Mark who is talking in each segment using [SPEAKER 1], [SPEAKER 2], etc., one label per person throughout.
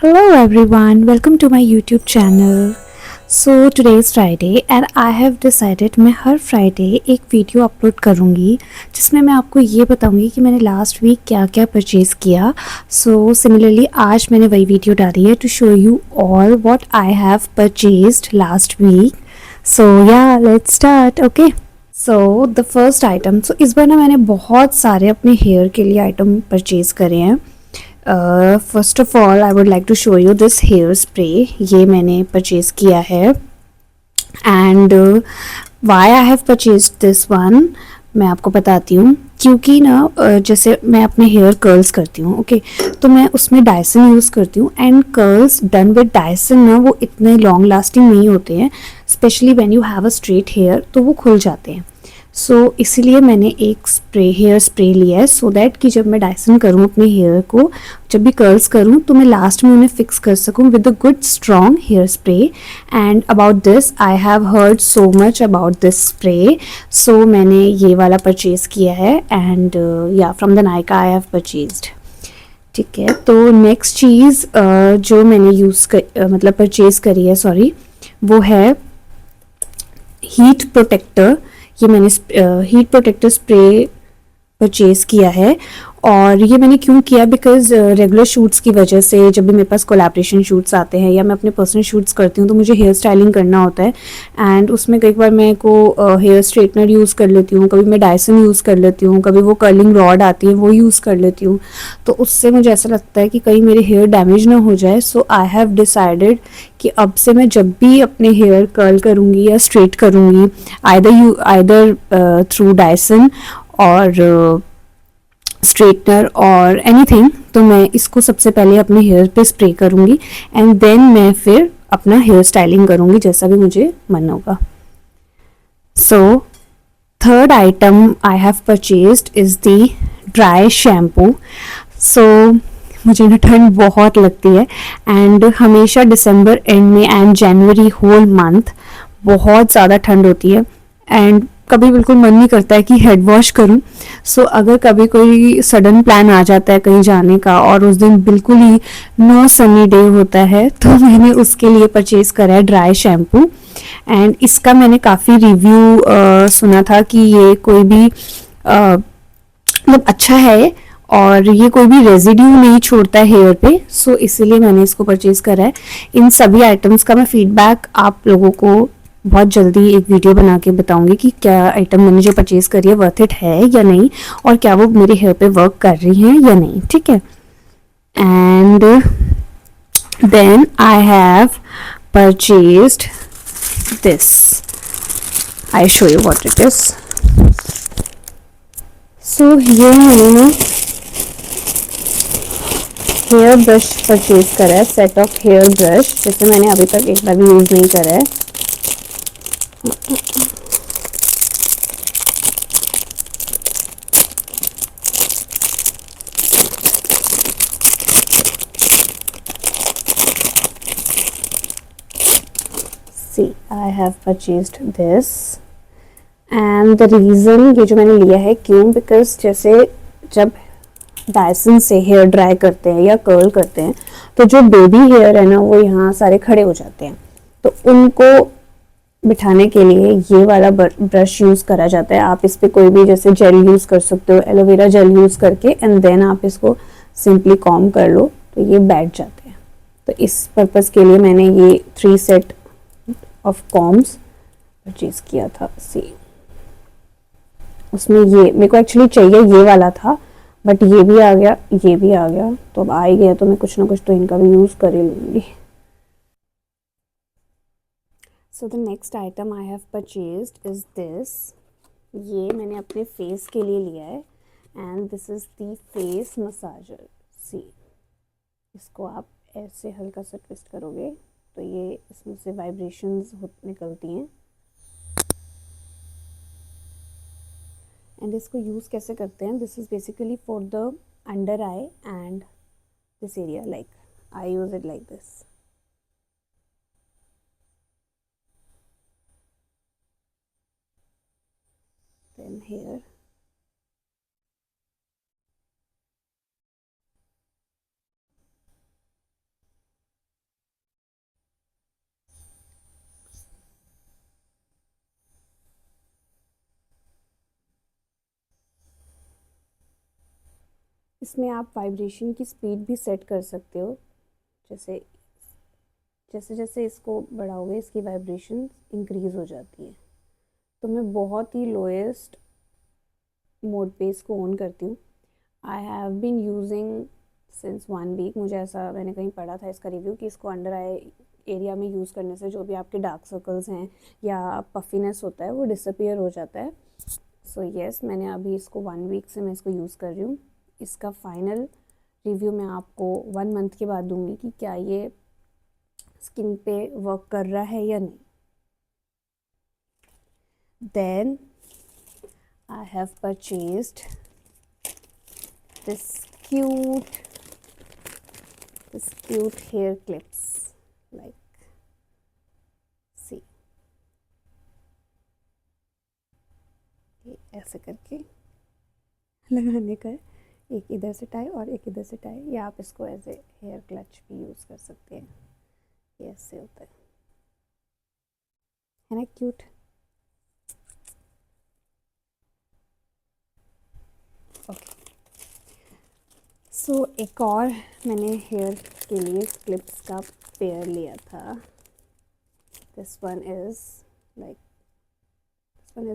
[SPEAKER 1] Hello everyone, welcome to my YouTube channel. So today is Friday and I have decided मैं हर Friday एक video upload करूँगी जिसमें मैं आपको ये बताऊँगी कि मैंने लास्ट वीक क्या क्या परचेज़ किया. सो सिमिलरली आज मैंने वही वीडियो डाली है to show you all what I have purchased last week. So yeah let's start. Okay, so the first item. So इस बार ना मैंने बहुत सारे अपने हेयर के लिए आइटम परचेज़ करे हैं. First of all I would like to show you this hair spray. ये मैंने परचेज़ किया है and why I have purchase this one मैं आपको बताती हूँ. क्योंकि ना जैसे मैं अपने हेयर कर्ल्स करती हूँ, ओके, तो मैं उसमें डायसन यूज़ करती हूँ and curls done with Dyson ना वो इतने लॉन्ग लास्टिंग नहीं होते हैं. Specially when you have a straight hair तो वो खुल जाते हैं. सो इसीलिए मैंने एक हेयर स्प्रे लिया है सो दैट कि जब मैं डायसन करूँ अपने हेयर को, जब भी कर्ल्स करूँ तो मैं लास्ट में उन्हें फिक्स कर सकूँ with a good strong hair spray. And about this I have heard so much about this spray. So मैंने ये वाला परचेज़ किया है and yeah from the Nykaa I have purchased. ठीक है, तो नेक्स्ट चीज़ जो मैंने मतलब परचेज़ करी है, सॉरी, वो है हीट प्रोटेक्टर. ये मैंने हीट प्रोटेक्टर स्प्रे परचेज़ किया है. और ये मैंने क्यों किया, बिकॉज रेगुलर शूट्स की वजह से जब भी मेरे पास कोलैबोरेशन शूट्स आते हैं या मैं अपने पर्सनल शूट्स करती हूँ तो मुझे हेयर स्टाइलिंग करना होता है. एंड उसमें कई बार मैं को हेयर स्ट्रेटनर यूज़ कर लेती हूँ, कभी मैं डायसन यूज़ कर लेती हूँ, कभी वो कर्लिंग रॉड आती है वो यूज़ कर लेती हूँ. तो उससे मुझे ऐसा लगता है कि कहीं मेरे हेयर डैमेज ना हो जाए. सो आई हैव डिसाइडेड कि अब से मैं जब भी अपने हेयर कर्ल करूँगी या स्ट्रेट करूँगी, आइदर थ्रू डायसन और स्ट्रेटनर और एनीथिंग, तो मैं इसको सबसे पहले अपने हेयर पे स्प्रे करूँगी एंड देन मैं फिर अपना हेयर स्टाइलिंग करूँगी जैसा भी मुझे मन होगा. So third item I have purchased is the dry shampoo. So मुझे ना ठंड बहुत लगती है एंड हमेशा दिसंबर एंड में एंड जनवरी होल मंथ बहुत ज़्यादा ठंड होती है एंड कभी बिल्कुल मन नहीं करता है कि हेड वॉश करूं. सो अगर कभी कोई सडन प्लान आ जाता है कहीं जाने का और उस दिन बिल्कुल ही नो सनी डे होता है तो मैंने उसके लिए परचेज़ करा है ड्राई शैम्पू. एंड इसका मैंने काफ़ी रिव्यू सुना था कि ये कोई भी मतलब अच्छा है और ये कोई भी रेजिड्यू नहीं छोड़ता है हेयर पे. सो इसीलिए मैंने इसको परचेज़ करा है. इन सभी आइटम्स का मैं फीडबैक आप लोगों को बहुत जल्दी एक वीडियो बना के बताऊंगी कि क्या आइटम मैंने जो परचेज़ करी है वर्थ इट है या नहीं और क्या वो मेरे हेयर पे वर्क कर रही हैं या नहीं. ठीक है, and then I have purchased this. I show you what it is. So ये मैंने ना हेयर ब्रश परचेज करा है, सेट ऑफ हेयर ब्रश, जैसे मैंने अभी तक एक बार भी यूज़ नहीं करा है. See I have purchased this and the reason ये जो मैंने लिया है क्यों, बिकॉज जैसे जब डायसन से हेयर ड्राई करते हैं या कर्ल करते हैं तो जो बेबी हेयर है ना वो यहाँ सारे खड़े हो जाते हैं. तो उनको बिठाने के लिए ये वाला ब्रश यूज़ करा जाता है. आप इस पे कोई भी जैसे जेल यूज़ कर सकते हो, एलोवेरा जेल यूज़ करके एंड देन आप इसको सिंपली कॉम कर लो तो ये बैठ जाते हैं. तो इस पर्पज़ के लिए मैंने ये 3 सेट ऑफ कॉम्स परचेज किया था. सी उसमें ये मेरे को एक्चुअली चाहिए ये वाला था बट ये भी आ गया, ये भी आ गया, तो अब आ ही गया तो मैं कुछ ना कुछ तो इनका भी यूज़ कर ही लूँगी. So the next item I have purchased is this. ये मैंने अपने फेस के लिए लिया है and this is the face massager. See इसको आप ऐसे हल्का सा ट्विस्ट करोगे तो ये इसमें से वाइब्रेशंस निकलती हैं. एंड इसको यूज़ कैसे करते हैं, this is basically for the under I and this area, like I use it like this. Then here इसमें आप वाइब्रेशन की स्पीड भी सेट कर सकते हो। जैसे जैसे जैसे इसको बढ़ाओगे इसकी वाइब्रेशन इंक्रीज़ हो जाती है। तो मैं बहुत ही लोएस्ट मोड पे इसको ऑन करती हूँ। I have been using since 1 week. मुझे ऐसा मैंने कहीं पढ़ा था इसका रिव्यू कि इसको अंडर आई एरिया में यूज़ करने से जो भी आपके डार्क सर्कल्स हैं या पफिनेस होता है वो डिसअपियर हो जाता है। सो येस, मैंने अभी इसको 1 वीक से मैं इसको यूज़ कर रही हूँ। इसका फाइनल रिव्यू मैं आपको 1 मंथ के बाद दूंगी कि क्या ये स्किन पे वर्क कर रहा है या नहीं। Then I have purchased this cute hair clips, like see, ये ऐसे करके लगाने का है। एक इधर से टाई और एक इधर से टाई, या आप इसको एज ए हेयर क्लच भी यूज़ कर सकते हैं। ये ऐसे होता है ना क्यूट। ओके, सो एक और मैंने हेयर के लिए क्लिप्स का पेयर लिया था। This one is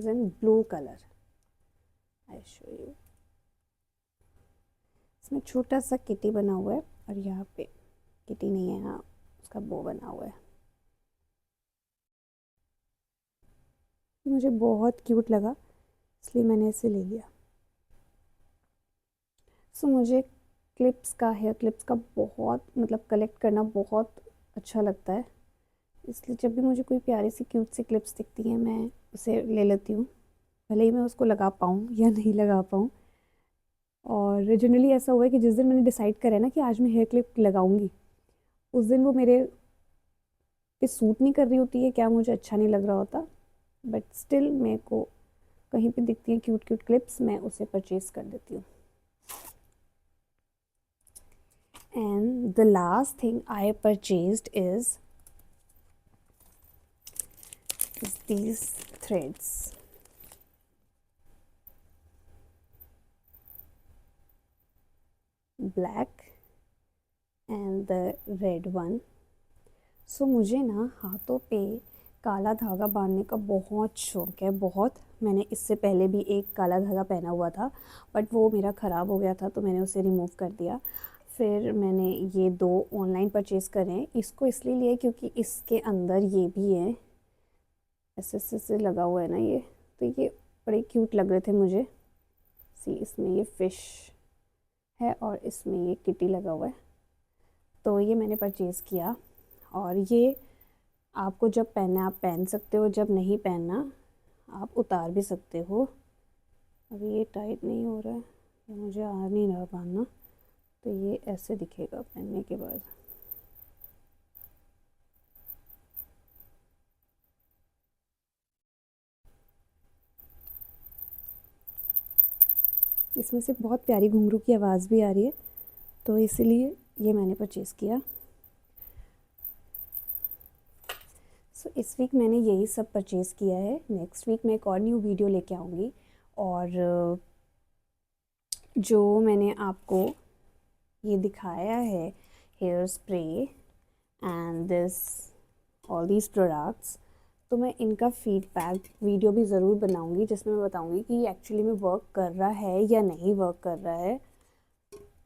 [SPEAKER 1] in blue colour. I show you. इसमें छोटा सा किटी बना हुआ है और यहाँ पे किटी नहीं है, यहाँ उसका बो बना हुआ है। मुझे बहुत क्यूट लगा इसलिए मैंने इसे ले लिया। सो मुझे हेयर क्लिप्स का बहुत मतलब कलेक्ट करना बहुत अच्छा लगता है। इसलिए जब भी मुझे कोई प्यारी सी क्यूट सी क्लिप्स दिखती हैं मैं उसे ले लेती हूँ, भले ही मैं उसको लगा पाऊँ या नहीं लगा पाऊँ। और जनरली ऐसा हुआ है कि जिस दिन मैंने डिसाइड करा है ना कि आज मैं हेयर क्लिप लगाऊंगी, उस दिन वो मेरे पे सूट नहीं कर रही होती है, क्या मुझे अच्छा नहीं लग रहा होता, बट स्टिल मेरे को कहीं पे दिखती है क्यूट क्यूट क्लिप्स, मैं उसे परचेज कर देती हूँ। And the last thing I purchased is these threads. Black and the red one. सो मुझे ना हाथों पे काला धागा बांधने का बहुत शौक़ है, बहुत। मैंने इससे पहले भी एक काला धागा पहना हुआ था बट वो मेरा ख़राब हो गया था तो मैंने उसे रिमूव कर दिया। फिर मैंने ये 2 ऑनलाइन परचेज़ करे। इसको इसलिए लिया क्योंकि इसके अंदर ये भी है, ऐसे से लगा हुआ है ना ये, तो ये बड़े क्यूट लग रहे थे मुझे। सी, इसमें ये फ़िश है और इसमें ये किटी लगा हुआ है, तो ये मैंने परचेज़ किया। और ये आपको जब पहनना आप पहन सकते हो, जब नहीं पहनना आप उतार भी सकते हो। अभी ये टाइट नहीं हो रहा है, मुझे आ नहीं रहा बांधना, तो ये ऐसे दिखेगा पहनने के बाद। इसमें से बहुत प्यारी घुंघरू की आवाज़ भी आ रही है, तो इसीलिए ये मैंने परचेज़ किया। सो इस वीक मैंने यही सब परचेज़ किया है। नेक्स्ट वीक मैं एक और न्यू वीडियो लेके आऊँगी, और जो मैंने आपको ये दिखाया है hair spray and this all these products, तो मैं इनका फीडबैक वीडियो भी ज़रूर बनाऊंगी जिसमें मैं बताऊंगी कि एक्चुअली में वर्क कर रहा है या नहीं वर्क कर रहा है।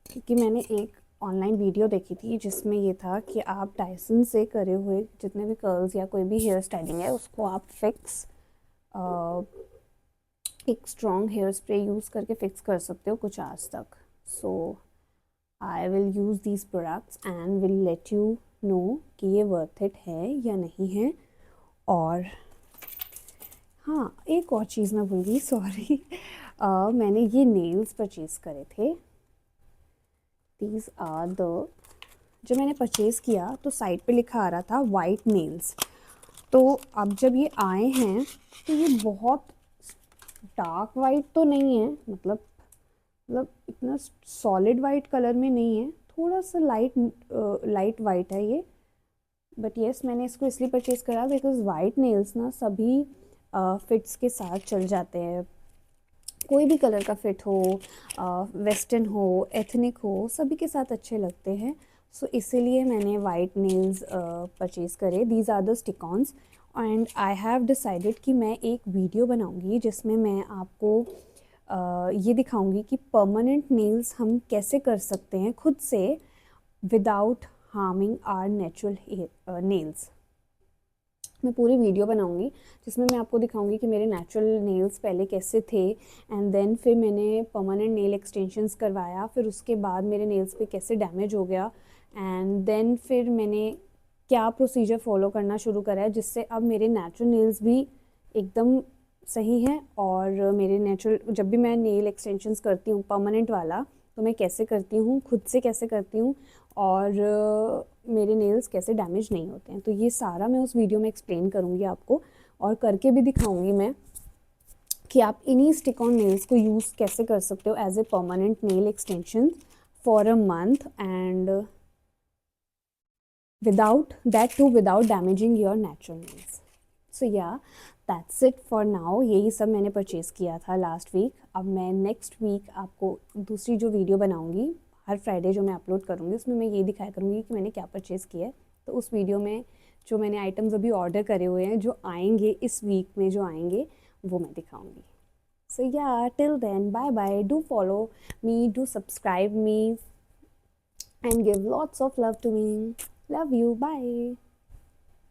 [SPEAKER 1] क्योंकि मैंने एक ऑनलाइन वीडियो देखी थी जिसमें ये था कि आप डायसन से करे हुए जितने भी कर्ल्स या कोई भी हेयर स्टाइलिंग है उसको आप फिक्स एक स्ट्रॉन्ग हेयर स्प्रे यूज़ करके फिक्स कर सकते हो कुछ आज तक। So I will use these products and will let you know कि ये वर्थ इट है या नहीं है। और हाँ, एक और चीज़ मैं भूल गई, सॉरी। मैंने ये नेल्स परचेज़ करे थे। दीज आर द, जब मैंने परचेज़ किया तो साइड पे लिखा आ रहा था वाइट नेल्स, तो अब जब ये आए हैं तो ये बहुत डार्क वाइट तो नहीं है, मतलब इतना सॉलिड वाइट कलर में नहीं है, थोड़ा सा लाइट वाइट है ये। बट येस, मैंने इसको इसलिए परचेज़ करा बिकॉज वाइट नेल्स ना सभी फिट्स के साथ चल जाते हैं। कोई भी कलर का फिट हो, वेस्टर्न हो, एथनिक हो, सभी के साथ अच्छे लगते हैं। सो इसीलिए मैंने वाइट नेल्स परचेज़ करे। These are the stick-ons and I have decided कि मैं एक वीडियो बनाऊंगी जिसमें मैं आपको ये दिखाऊंगी कि परमानेंट नेल्स हम कैसे कर सकते हैं खुद से without harming our natural nails. मैं पूरी वीडियो बनाऊंगी जिसमें मैं आपको दिखाऊंगी कि मेरे नेचुरल नेल्स पहले कैसे थे एंड देन फिर मैंने परमानेंट नेल एक्सटेंशंस करवाया, फिर उसके बाद मेरे नेल्स पे कैसे डैमेज हो गया एंड देन फिर मैंने क्या प्रोसीजर फॉलो करना शुरू करा है जिससे अब मेरे नेचुरल नेल्स भी एकदम सही हैं। और मेरे नेचुरल जब भी मैं नेल एक्सटेंशंस करती हूँ परमानेंट वाला, तो मैं कैसे करती हूँ, खुद से कैसे करती हूँ और मेरे नेल्स कैसे डैमेज नहीं होते हैं, तो ये सारा मैं उस वीडियो में एक्सप्लेन करूँगी आपको और करके भी दिखाऊँगी मैं कि आप इन्हीं स्टिक ऑन नेल्स को यूज़ कैसे कर सकते हो as a permanent nail extension for a month and without damaging your natural nails. So yeah, that's it for now. यही सब मैंने परचेज़ किया था लास्ट वीक। अब मैं नेक्स्ट वीक आपको दूसरी जो वीडियो बनाऊंगी हर फ्राइडे जो मैं अपलोड करूँगी उसमें मैं ये दिखाया करूँगी कि मैंने क्या परचेज़ किया है। तो उस वीडियो में जो मैंने आइटम्स अभी ऑर्डर करे हुए हैं जो आएंगे इस वीक में जो आएंगे वो मैं दिखाऊँगी। So yeah, till then, bye bye. Do follow me, do subscribe me and give lots of love to me. Love you. Bye.